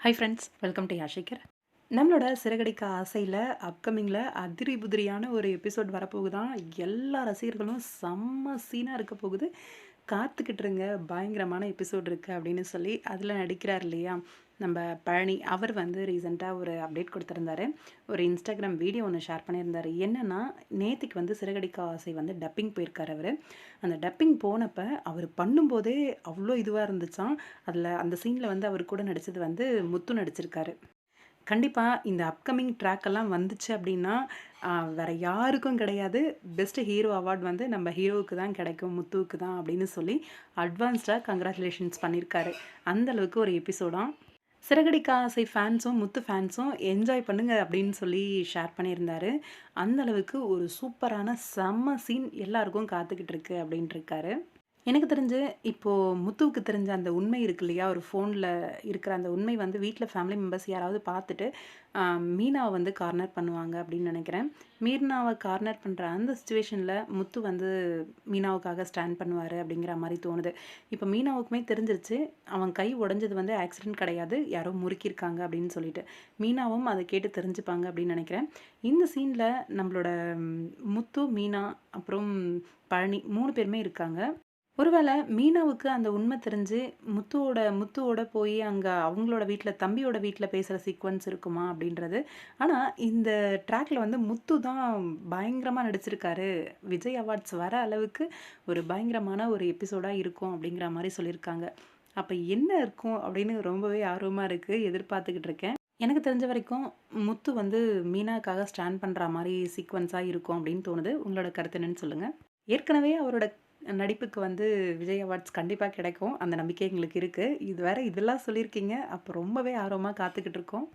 Hi friends, welcome to Yashikar. நம்மளோட சிறகடிக்க ஆசையில் அப்கமிங்கில் அதிரி புதிரியான ஒரு எபிசோட் வரப்போகுதான். எல்லா ரசிகர்களும் செம்ம சீனாக இருக்க போகுது. காத்துக்கிட்டு இருங்க, பயங்கரமான எபிசோட் இருக்குது அப்படின்னு சொல்லி அதில் நடிக்கிறார் இல்லையா நம்ம பழனி. அவர் வந்து ரீசெண்டாக ஒரு அப்டேட் கொடுத்துருந்தாரு. ஒரு இன்ஸ்டாகிராம் வீடியோ ஒன்று ஷேர் பண்ணியிருந்தார். என்னென்னா, நேத்திக்கு வந்து சிறகடிக்க ஆசை வந்து டப்பிங் போயிருக்கார் அவர். அந்த டப்பிங் போனப்போ அவர் பண்ணும்போதே அவ்வளோ இதுவாக இருந்துச்சான். அதில் அந்த சீனில் வந்து அவர் கூட நடித்தது வந்து முத்து நடிச்சிருக்காரு. கண்டிப்பாக இந்த அப்கமிங் ட்ராக்கெல்லாம் வந்துச்சு அப்படின்னா வேறு யாருக்கும் கிடையாது. பெஸ்ட்டு ஹீரோ அவார்ட் வந்து நம்ம ஹீரோவுக்கு தான் கிடைக்கும், முத்துவுக்கு தான் அப்படின்னு சொல்லி அட்வான்ஸ்டாக கங்க்ராச்சுலேஷன்ஸ் பண்ணியிருக்காரு. அந்தளவுக்கு ஒரு எபிசோடாக சிறகடிக்க ஆசை ஃபேன்ஸும் முத்து ஃபேன்ஸும் என்ஜாய் பண்ணுங்க அப்படின்னு சொல்லி ஷேர் பண்ணியிருந்தாரு. அந்தளவுக்கு ஒரு சூப்பரான செம்ம சீன் எல்லாருக்கும் காத்துக்கிட்டு இருக்கு அப்படின்ட்டு இருக்காரு. எனக்கு தெரிஞ்சு இப்போது முத்துவுக்கு தெரிஞ்ச அந்த உண்மை இருக்கு இல்லையா, ஒரு ஃபோனில் இருக்கிற அந்த உண்மை வந்து வீட்டில் ஃபேமிலி மெம்பர்ஸ் யாராவது பார்த்துட்டு மீனாவை வந்து கார்னர் பண்ணுவாங்க அப்படின்னு நினைக்கிறேன். மீனாவை கார்னர் பண்ணுற அந்த சுச்சுவேஷனில் முத்து வந்து மீனாவுக்காக ஸ்டாண்ட் பண்ணுவார் அப்படிங்கிற மாதிரி தோணுது. இப்போ மீனாவுக்குமே தெரிஞ்சிருச்சு அவன் கை உடஞ்சது வந்து ஆக்சிடென்ட் கிடையாது, யாரோ முறுக்கியிருக்காங்க அப்படின்னு சொல்லிட்டு. மீனாவும் அதை கேட்டு தெரிஞ்சுப்பாங்க அப்படின்னு நினைக்கிறேன். இந்த சீனில் நம்மளோட முத்து, மீனா அப்புறம் பழனி 3 பேருமே இருக்காங்க. ஒருவேளை மீனாவுக்கு அந்த உண்மை தெரிஞ்சு முத்துவோட போய் அங்கே அவங்களோட வீட்டில் தம்பியோட வீட்டில் பேசுகிற சீக்வன்ஸ் இருக்குமா அப்படின்றது. ஆனால் இந்த ட்ராக்ல வந்து முத்து தான் பயங்கரமாக நடிச்சிருக்காரு. விஜய் அவார்ட்ஸ் வர அளவுக்கு ஒரு பயங்கரமான ஒரு எபிசோடாக இருக்கும் அப்படிங்கிற மாதிரி சொல்லியிருக்காங்க. அப்போ என்ன இருக்கும் அப்படின்னு ரொம்பவே ஆர்வமாக இருக்குது, எதிர்பார்த்துக்கிட்டு இருக்கேன். எனக்கு தெரிஞ்ச வரைக்கும் முத்து வந்து மீனாக்காக ஸ்டாண்ட் பண்ணுற மாதிரி சீக்வன்ஸாக இருக்கும் அப்படின்னு தோணுது. உங்களோட கருத்து என்னன்னு சொல்லுங்கள். ஏற்கனவே அவரோட நடிப்புக்கு வந்து விஜய் அவார்ட்ஸ் கண்டிப்பாக கிடைக்கும். அந்த நம்பிக்கை எங்களுக்கு இருக்குது. இது வேற இதெல்லாம் சொல்லியிருக்கீங்க. அப்போ ரொம்பவே ஆர்வமாக காத்துக்கிட்டு இருக்கோம்.